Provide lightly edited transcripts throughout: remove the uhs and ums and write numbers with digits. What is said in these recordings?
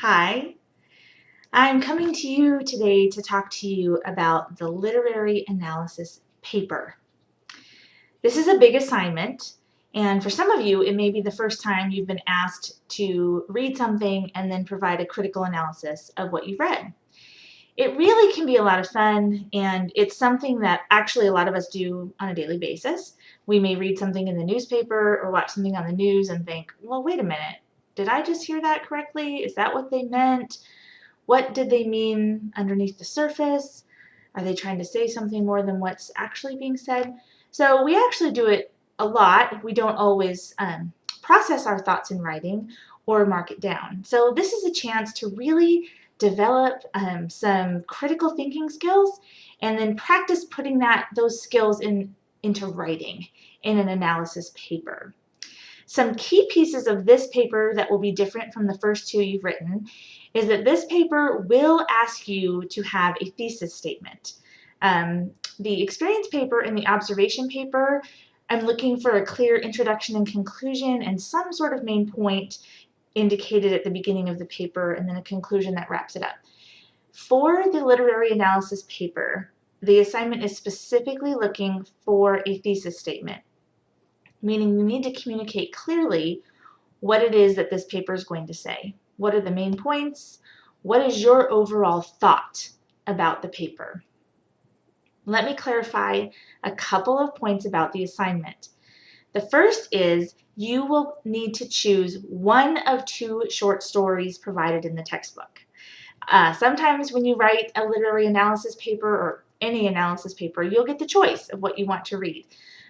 Hi, I'm coming to you today to talk to you about the literary analysis paper. This is a big assignment, and for some of you, it may be the first time you've been asked to read something and then provide a critical analysis of what you've read. It really can be a lot of fun, and it's something that actually a lot of us do on a daily basis. We may read something in the newspaper or watch something on the news and think, well, wait a minute, did I just hear that correctly? Is that what they meant? What did they mean underneath the surface? Are they trying to say something more than what's actually being said? So we actually do it a lot. We don't always process our thoughts in writing or mark it down. So this is a chance to really develop some critical thinking skills and then practice putting those skills into writing in an analysis paper. Some key pieces of this paper that will be different from the first two you've written is that this paper will ask you to have a thesis statement. The experience paper and the observation paper, I'm looking for a clear introduction and conclusion and some sort of main point indicated at the beginning of the paper and then a conclusion that wraps it up. For the literary analysis paper, the assignment is specifically looking for a thesis statement, meaning you need to communicate clearly what it is that this paper is going to say. What are the main points? What is your overall thought about the paper? Let me clarify a couple of points about the assignment. The first is you will need to choose one of two short stories provided in the textbook. Sometimes when you write a literary analysis paper or any analysis paper, you'll get the choice of what you want to read.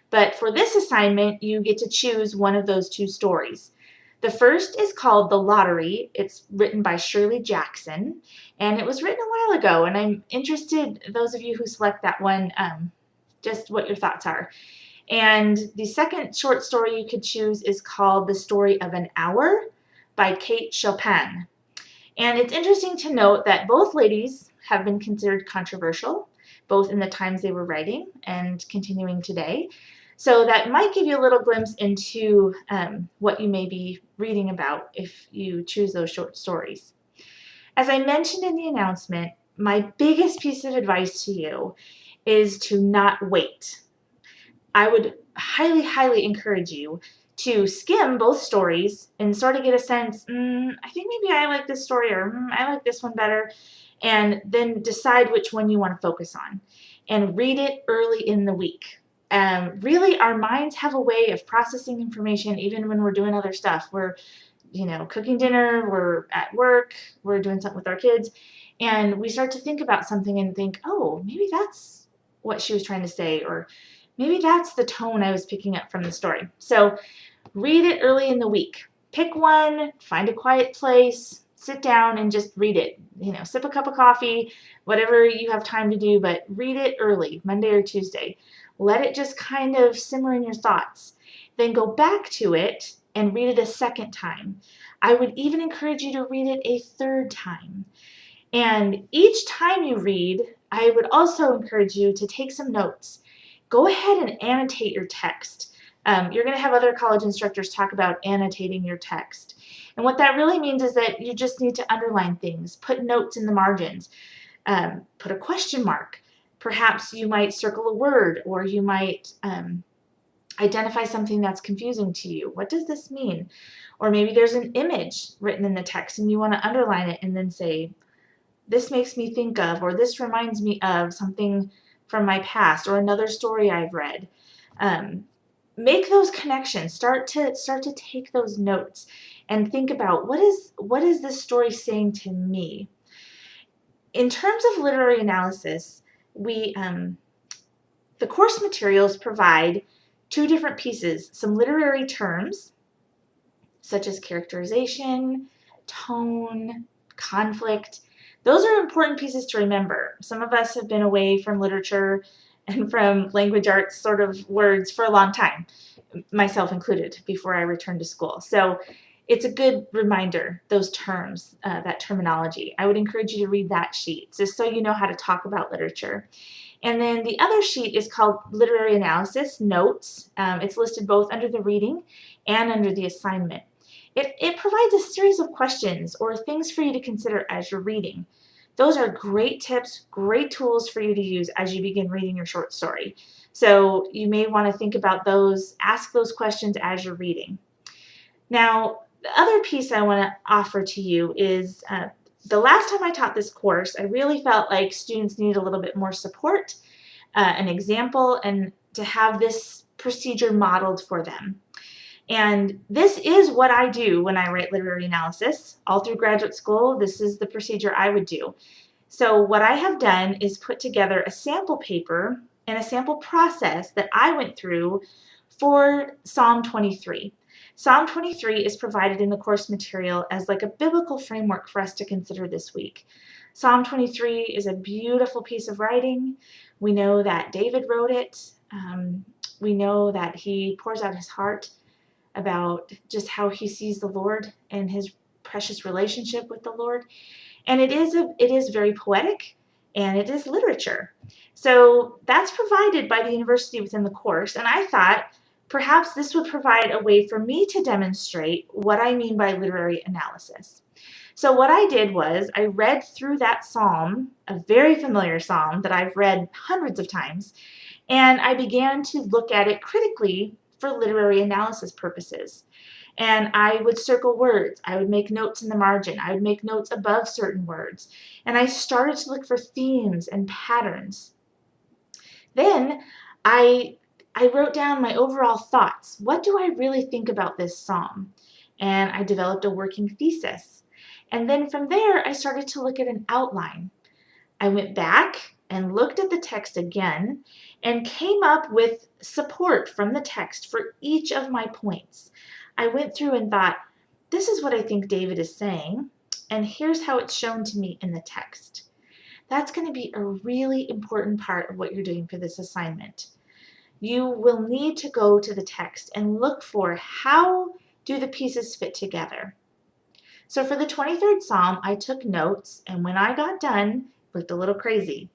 But for this assignment, you get to choose one of those two stories. The first is called The Lottery. It's written by Shirley Jackson, and it was written a while ago, and I'm interested, those of you who select that one, just what your thoughts are. And the second short story you could choose is called The Story of an Hour by Kate Chopin. And it's interesting to note that both ladies have been considered controversial, both in the times they were writing and continuing today. So that might give you a little glimpse into what you may be reading about if you choose those short stories. As I mentioned in the announcement, my biggest piece of advice to you is to not wait. I would highly, highly encourage you to skim both stories and sort of get a sense, I think maybe I like this story or I like this one better, and then decide which one you want to focus on and read it early in the week. Really, our minds have a way of processing information even when we're doing other stuff. We're, cooking dinner, we're at work, we're doing something with our kids, and we start to think about something and think, oh, maybe that's what she was trying to say, or maybe that's the tone I was picking up from the story. So read it early in the week. Pick one, find a quiet place, sit down and just read it. Sip a cup of coffee, whatever you have time to do, but read it early, Monday or Tuesday. Let it just kind of simmer in your thoughts. Then go back to it and read it a second time. I would even encourage you to read it a third time. And each time you read, I would also encourage you to take some notes. Go ahead and annotate your text. You're going to have other college instructors talk about annotating your text. And what that really means is that you just need to underline things, put notes in the margins, put a question mark. Perhaps you might circle a word, or you might identify something that's confusing to you. What does this mean? Or maybe there's an image written in the text and you want to underline it and then say, this makes me think of, or this reminds me of something from my past or another story I've read. Make those connections. Start to take those notes and think about what is this story saying to me. In terms of literary analysis, the course materials provide two different pieces, some literary terms such as characterization, tone, conflict. Those are important pieces to remember. Some of us have been away from literature and from language arts sort of words for a long time, myself included, before I returned to school. So it's a good reminder, those terms, that terminology. I would encourage you to read that sheet just so you know how to talk about literature. And then the other sheet is called Literary Analysis Notes. It's listed both under the reading and under the assignment. It provides a series of questions or things for you to consider as you're reading. Those are great tips, great tools for you to use as you begin reading your short story. So you may want to think about those, ask those questions as you're reading. Now, the other piece I want to offer to you is the last time I taught this course, I really felt like students needed a little bit more support, an example, and to have this procedure modeled for them. And this is what I do when I write literary analysis. All through graduate school, this is the procedure I would do. So what I have done is put together a sample paper and a sample process that I went through for Psalm 23. Psalm 23 is provided in the course material as like a biblical framework for us to consider this week. Psalm 23 is a beautiful piece of writing. We know that David wrote it. We know that he pours out his heart about just how he sees the Lord and his precious relationship with the Lord. And it is very poetic, and it is literature. So that's provided by the university within the course, and I thought perhaps this would provide a way for me to demonstrate what I mean by literary analysis. So what I did was I read through that psalm, a very familiar psalm that I've read hundreds of times, and I began to look at it critically for literary analysis purposes. And I would circle words. I would make notes in the margin. I would make notes above certain words. And I started to look for themes and patterns. Then I wrote down my overall thoughts. What do I really think about this psalm? And I developed a working thesis. And then from there, I started to look at an outline. I went back and looked at the text again and came up with support from the text for each of my points. I went through and thought, this is what I think David is saying, and here's how it's shown to me in the text. That's going to be a really important part of what you're doing for this assignment. You will need to go to the text and look for how do the pieces fit together. So for the 23rd Psalm, I took notes, and when I got done, it looked a little crazy.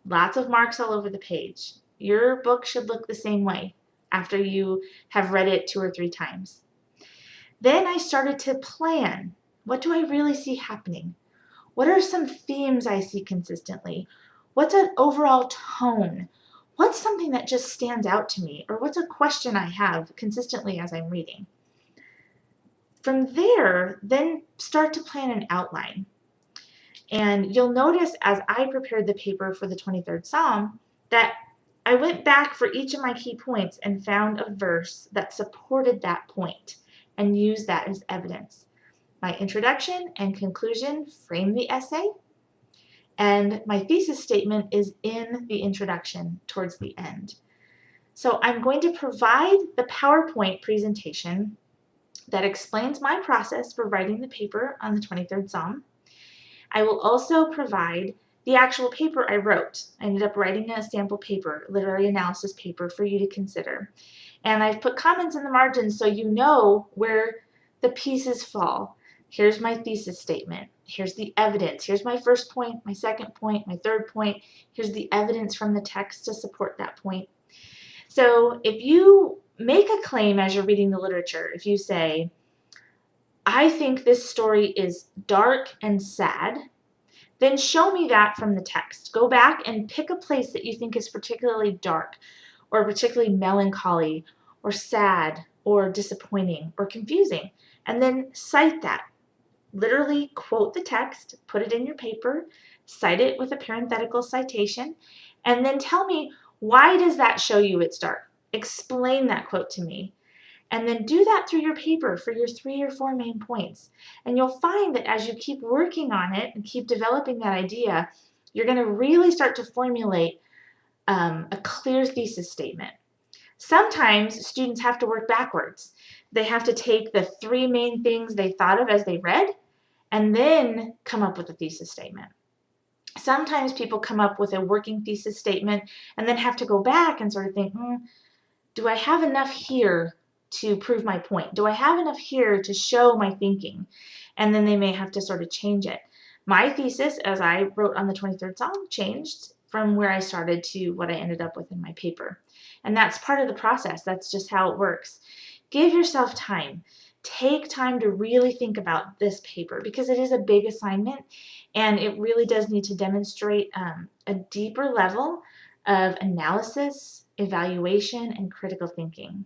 Lots of marks all over the page. Your book should look the same way after you have read it 2 or 3 times. Then I started to plan. What do I really see happening? What are some themes I see consistently? What's an overall tone? What's something that just stands out to me? Or what's a question I have consistently as I'm reading? From there, then start to plan an outline. And you'll notice as I prepared the paper for the 23rd Psalm that I went back for each of my key points and found a verse that supported that point and used that as evidence. My introduction and conclusion frame the essay, and my thesis statement is in the introduction towards the end. So I'm going to provide the PowerPoint presentation that explains my process for writing the paper on the 23rd Psalm. I will also provide the actual paper I wrote. I ended up writing a sample paper, literary analysis paper for you to consider. And I've put comments in the margins so you know where the pieces fall. Here's my thesis statement. Here's the evidence. Here's my first point, my second point, my third point. Here's the evidence from the text to support that point. So if you make a claim as you're reading the literature, if you say, I think this story is dark and sad, then show me that from the text. Go back and pick a place that you think is particularly dark or particularly melancholy or sad or disappointing or confusing, and then cite that. Literally quote the text, put it in your paper, cite it with a parenthetical citation, and then tell me, why does that show you it's dark? Explain that quote to me. And then do that through your paper for your 3 or 4 main points. And you'll find that as you keep working on it and keep developing that idea, you're going to really start to formulate a clear thesis statement. Sometimes students have to work backwards. They have to take the 3 main things they thought of as they read and then come up with a thesis statement. Sometimes people come up with a working thesis statement and then have to go back and sort of think, do I have enough here to prove my point? Do I have enough here to show my thinking? And then they may have to sort of change it. My thesis, as I wrote on the 23rd Psalm, changed from where I started to what I ended up with in my paper. And that's part of the process. That's just how it works. Give yourself time. take time to really think about this paper because it is a big assignment and it really does need to demonstrate a deeper level of analysis, evaluation, and critical thinking.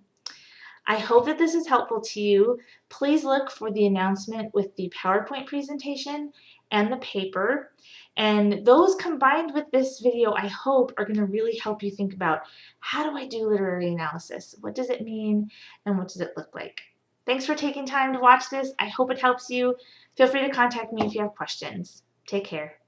I hope that this is helpful to you. Please look for the announcement with the PowerPoint presentation and the paper. And those combined with this video, I hope, are going to really help you think about, how do I do literary analysis? What does it mean and what does it look like? Thanks for taking time to watch this. I hope it helps you. Feel free to contact me if you have questions. Take care.